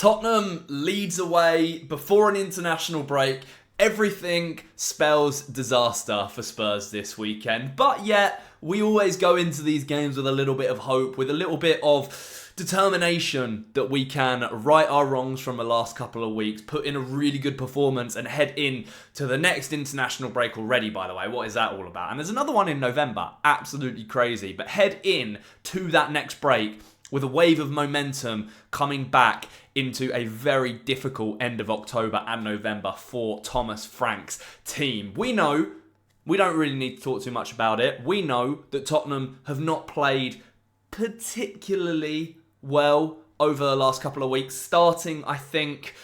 Tottenham leads away before an international break. Everything spells disaster for Spurs this weekend. But yet, we always go into these games with a little bit of hope, with a little bit of determination that we can right our wrongs from the last couple of weeks, put in a really good performance and head in to the next international break already, by the way. What is that all about? And there's another one in November. Absolutely crazy. But head in to that next break with a wave of momentum coming back into a very difficult end of October and November for Thomas Frank's team. We know, we don't really need to talk too much about it. We know that Tottenham have not played particularly well over the last couple of weeks. Starting, I think,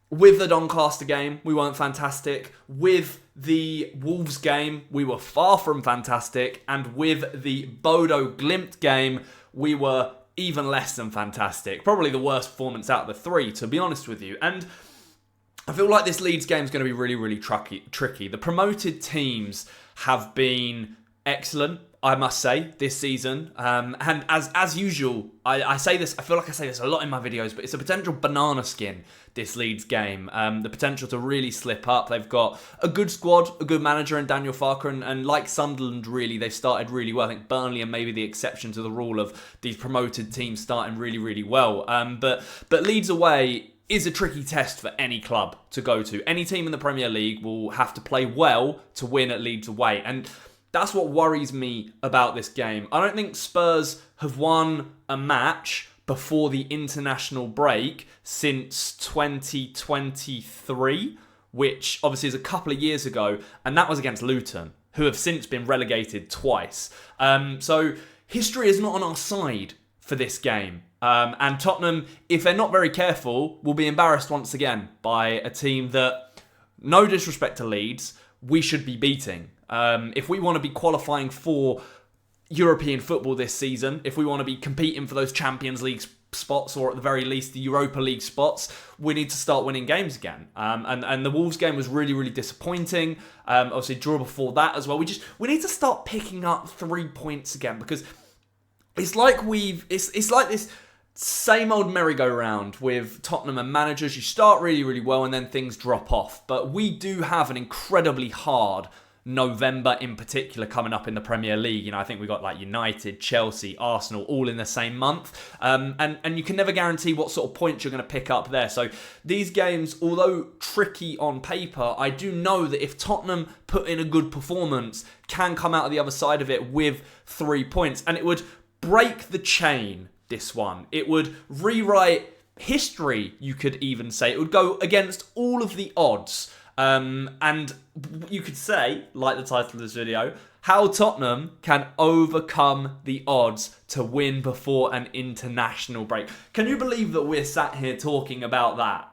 with the Doncaster game, we weren't fantastic. With the Wolves game, we were far from fantastic. And with the Bodo Glimt game, we were even less than fantastic. Probably the worst performance out of the three, to be honest with you. And I feel like this Leeds game is going to be really, really tricky. The promoted teams have been excellent, I must say, this season. And as usual, I say this, I feel like I say this a lot in my videos, but it's a potential banana skin, this Leeds game. The potential to really slip up. They've got a good squad, a good manager in Daniel Farke, and like Sunderland, really, they've started really well. I think Burnley are maybe the exception to the rule of these promoted teams starting really, really well. But Leeds away is a tricky test for any club to go to. Any team in the Premier League will have to play well to win at Leeds away. And that's what worries me about this game. I don't think Spurs have won a match before the international break since 2023, which obviously is a couple of years ago, and that was against Luton, who have since been relegated twice. So history is not on our side for this game. And Tottenham, if they're not very careful, will be embarrassed once again by a team that, no disrespect to Leeds, we should be beating. If we want to be qualifying for European football this season, if we want to be competing for those Champions League spots, or at the very least the Europa League spots, we need to start winning games again. And the Wolves game was really, really disappointing. Obviously, draw before that as well. We need to start picking up 3 points again, because it's like it's like this same old merry-go-round with Tottenham and managers. You start really, really well and then things drop off. But we do have an incredibly hard November in particular coming up in the Premier League. You know, I think we've got like United, Chelsea, Arsenal all in the same month. And you can never guarantee what sort of points you're going to pick up there. So these games, although tricky on paper, I do know that if Tottenham put in a good performance, can come out of the other side of it with 3 points. And it would break the chain, this one. It would rewrite history, you could even say. It would go against all of the odds. And you could say, like the title of this video, how Tottenham can overcome the odds to win before an international break. Can you believe that we're sat here talking about that?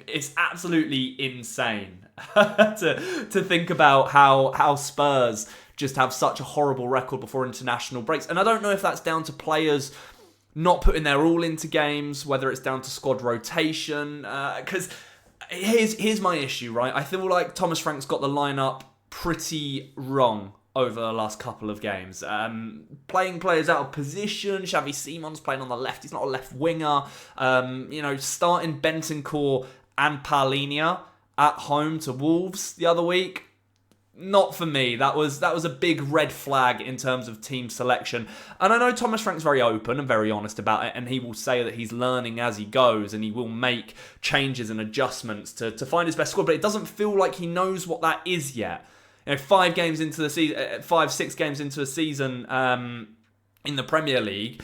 It's absolutely insane to think about how Spurs just have such a horrible record before international breaks. And I don't know if that's down to players not putting their all into games, whether it's down to squad rotation, because Here's my issue, right? I feel like Thomas Frank's got the lineup pretty wrong over the last couple of games. Playing players out of position. Xavi Simon's playing on the left. He's not a left winger. Starting Bentancur and Paulinho at home to Wolves the other week. Not for me. That was a big red flag in terms of team selection. And I know Thomas Frank's very open and very honest about it, and he will say that he's learning as he goes, and he will make changes and adjustments to find his best squad, but it doesn't feel like he knows what that is yet. You know, 5 games into the season, 5-6 games into a season in the Premier League,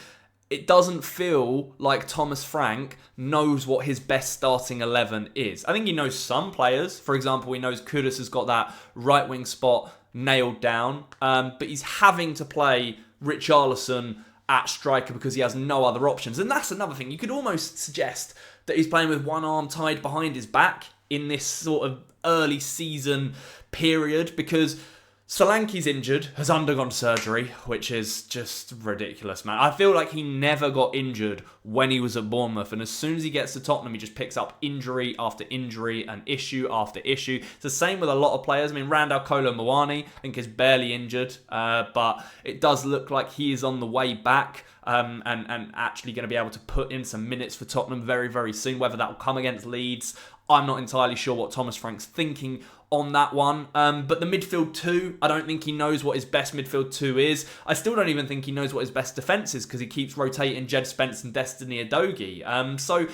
it doesn't feel like Thomas Frank knows what his best starting 11 is. I think he knows some players. For example, he knows Kudus has got that right wing spot nailed down. But he's having to play Richarlison at striker because he has no other options. And that's another thing. You could almost suggest that he's playing with one arm tied behind his back in this sort of early season period, because Solanke's injured, has undergone surgery, which is just ridiculous, man. I feel like he never got injured when he was at Bournemouth, and as soon as he gets to Tottenham, he just picks up injury after injury and issue after issue. It's the same with a lot of players. I mean, Randall Kolo Muani, I think, is barely injured, but it does look like he is on the way back. And actually going to be able to put in some minutes for Tottenham very, very soon. Whether that will come against Leeds, I'm not entirely sure what Thomas Frank's thinking on that one. But the midfield two, I don't think he knows what his best midfield two is. I still don't even think he knows what his best defence is because he keeps rotating Jed Spence and Destiny Udogie. So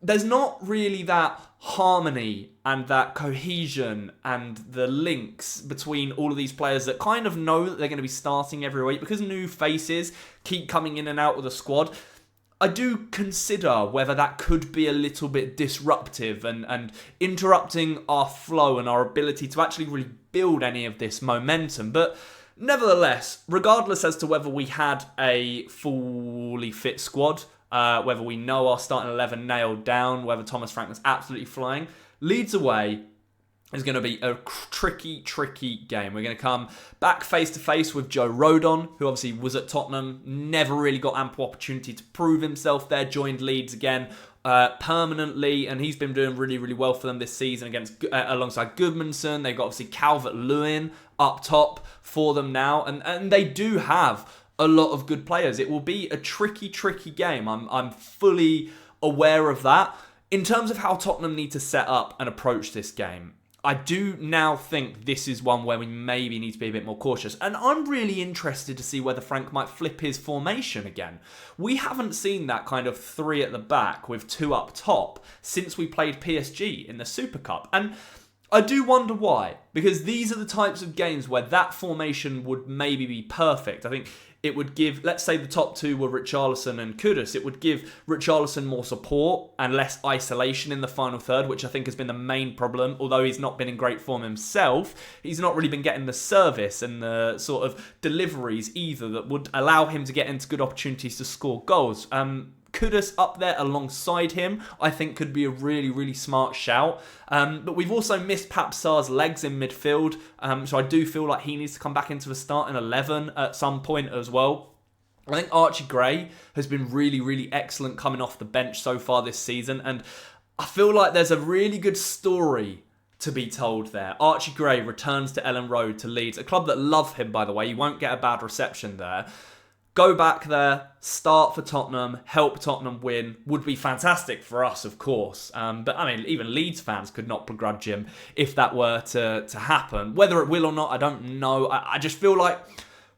there's not really that harmony and that cohesion and the links between all of these players that kind of know that they're going to be starting every week because new faces keep coming in and out of the squad. I do consider whether that could be a little bit disruptive and interrupting our flow and our ability to actually really build any of this momentum. But nevertheless, regardless as to whether we had a fully fit squad, whether we know our starting 11 nailed down, whether Thomas Frank was absolutely flying, Leeds away is going to be a tricky game. We're going to come back face-to-face with Joe Rodon, who obviously was at Tottenham, never really got ample opportunity to prove himself there, joined Leeds again permanently, and he's been doing really, really well for them this season alongside Goodmanson. They've got obviously Calvert-Lewin up top for them now, and they do have a lot of good players. It will be a tricky game. I'm fully aware of that. In terms of how Tottenham need to set up and approach this game, I do now think this is one where we maybe need to be a bit more cautious. And I'm really interested to see whether Frank might flip his formation again. We haven't seen that kind of three at the back with two up top since we played PSG in the Super Cup. And I do wonder why, because these are the types of games where that formation would maybe be perfect. I think it would give, let's say the top two were Richarlison and Kudus, it would give Richarlison more support and less isolation in the final third, which I think has been the main problem. Although he's not been in great form himself, he's not really been getting the service and the sort of deliveries either that would allow him to get into good opportunities to score goals. Kudus up there alongside him, I think could be a really, really smart shout. But we've also missed Pape Sarr's legs in midfield. So I do feel like he needs to come back into the starting 11 at some point as well. I think Archie Gray has been really, really excellent coming off the bench so far this season. And I feel like there's a really good story to be told there. Archie Gray returns to Ellen Road to Leeds, a club that love him, by the way. He won't get a bad reception there. Go back there, start for Tottenham, help Tottenham win, would be fantastic for us, of course. But I mean, even Leeds fans could not begrudge him if that were to happen. Whether it will or not, I don't know. I just feel like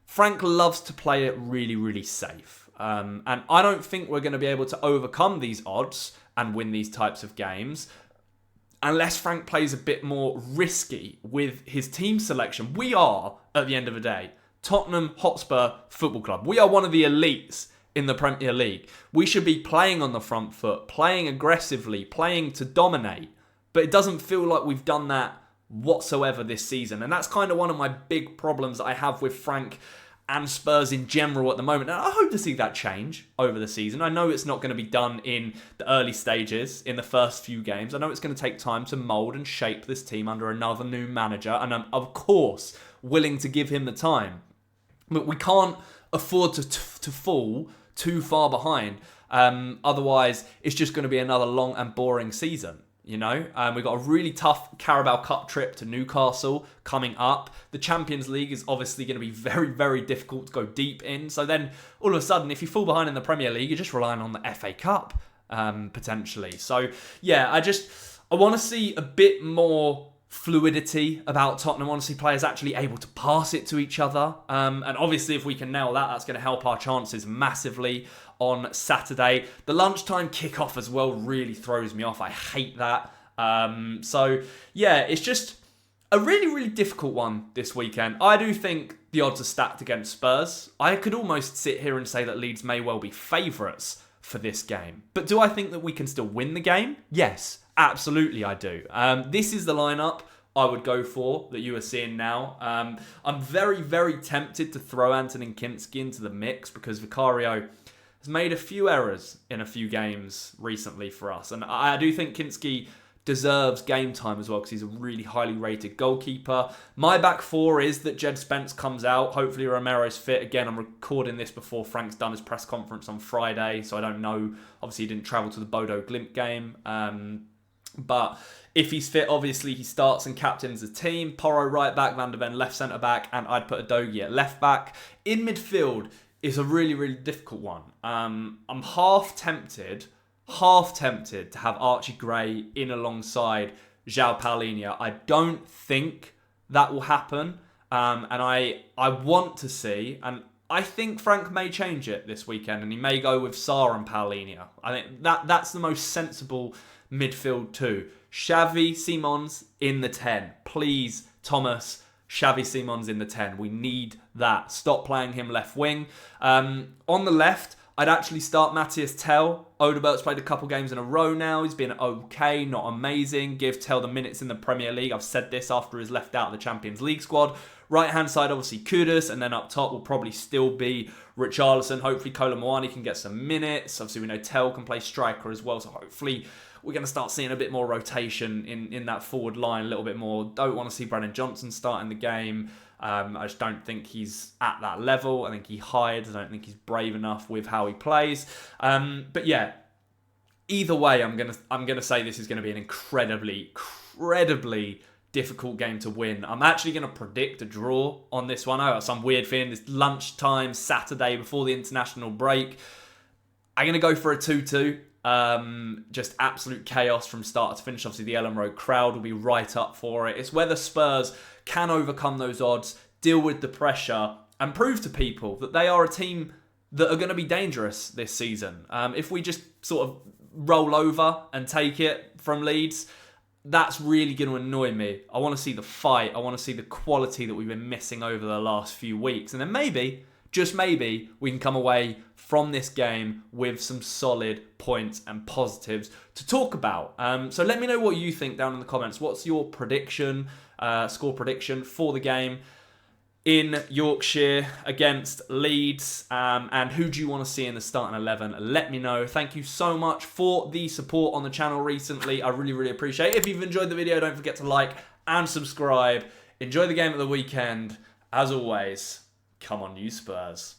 Frank loves to play it really, really safe. And I don't think we're going to be able to overcome these odds and win these types of games unless Frank plays a bit more risky with his team selection. We are, at the end of the day, Tottenham Hotspur Football Club. We are one of the elites in the Premier League. We should be playing on the front foot, playing aggressively, playing to dominate. But it doesn't feel like we've done that whatsoever this season. And that's kind of one of my big problems that I have with Frank and Spurs in general at the moment. And I hope to see that change over the season. I know it's not going to be done in the early stages, in the first few games. I know it's going to take time to mould and shape this team under another new manager. And I'm, of course, willing to give him the time. But we can't afford to fall too far behind. Otherwise, it's just going to be another long and boring season. You know, we've got a really tough Carabao Cup trip to Newcastle coming up. The Champions League is obviously going to be very, very difficult to go deep in. So then, all of a sudden, if you fall behind in the Premier League, you're just relying on the FA Cup, potentially. So, yeah, I want to see a bit more fluidity about Tottenham. I want to see players actually able to pass it to each other. And obviously, if we can nail that, that's going to help our chances massively on Saturday. The lunchtime kickoff as well really throws me off. I hate that. So, yeah, it's just a really, really difficult one this weekend. I do think the odds are stacked against Spurs. I could almost sit here and say that Leeds may well be favourites for this game. But do I think that we can still win the game? Yes, absolutely I do. This is the lineup I would go for that you are seeing now. I'm very, very tempted to throw Antonin Kinski into the mix because Vicario has made a few errors in a few games recently for us. And I do think Kinski deserves game time as well because he's a really highly rated goalkeeper. My back four is that Jed Spence comes out. Hopefully Romero's fit. Again, I'm recording this before Frank's done his press conference on Friday, so I don't know. Obviously, he didn't travel to the Bodo Glimt game. But if he's fit, obviously he starts and captains the team. Porro right back, Van der Ven left centre back, and I'd put Udogie at left back. In midfield is a really, really difficult one. I'm half tempted to have Archie Gray in alongside João Paulinho. I don't think that will happen. And I want to see, and I think Frank may change it this weekend, and he may go with Sarr and Paulinho. I think that's the most sensible midfield too. Xavi Simons in the 10. Please, Thomas, Xavi Simons in the 10. We need that. Stop playing him left wing. On the left, I'd actually start Matthias Tell. Odebert's played a couple games in a row now. He's been okay, not amazing. Give Tell the minutes in the Premier League. I've said this after he's left out of the Champions League squad. Right-hand side, obviously, Kudus. And then up top will probably still be Richarlison. Hopefully, Kolo Muani can get some minutes. Obviously, we know Tell can play striker as well. So hopefully, we're going to start seeing a bit more rotation in that forward line, a little bit more. Don't want to see Brennan Johnson starting the game. I just don't think he's at that level. I think he hides. I don't think he's brave enough with how he plays. But yeah, either way, I'm gonna say this is going to be an incredibly difficult game to win. I'm actually going to predict a draw on this one. I got some weird feeling. This lunchtime Saturday before the international break. I'm going to go for a 2-2. Just absolute chaos from start to finish. Obviously, the Ellen Road crowd will be right up for it. It's whether Spurs can overcome those odds, deal with the pressure, and prove to people that they are a team that are going to be dangerous this season. If we just sort of roll over and take it from Leeds, that's really going to annoy me. I want to see the fight. I want to see the quality that we've been missing over the last few weeks. And then maybe, just maybe, we can come away from this game with some solid points and positives to talk about. So let me know what you think down in the comments. What's your prediction, score prediction for the game in Yorkshire against Leeds? And who do you want to see in the starting 11? Let me know. Thank you so much for the support on the channel recently. I really, really appreciate it. If you've enjoyed the video, don't forget to like and subscribe. Enjoy the game at the weekend. As always, come on, you Spurs.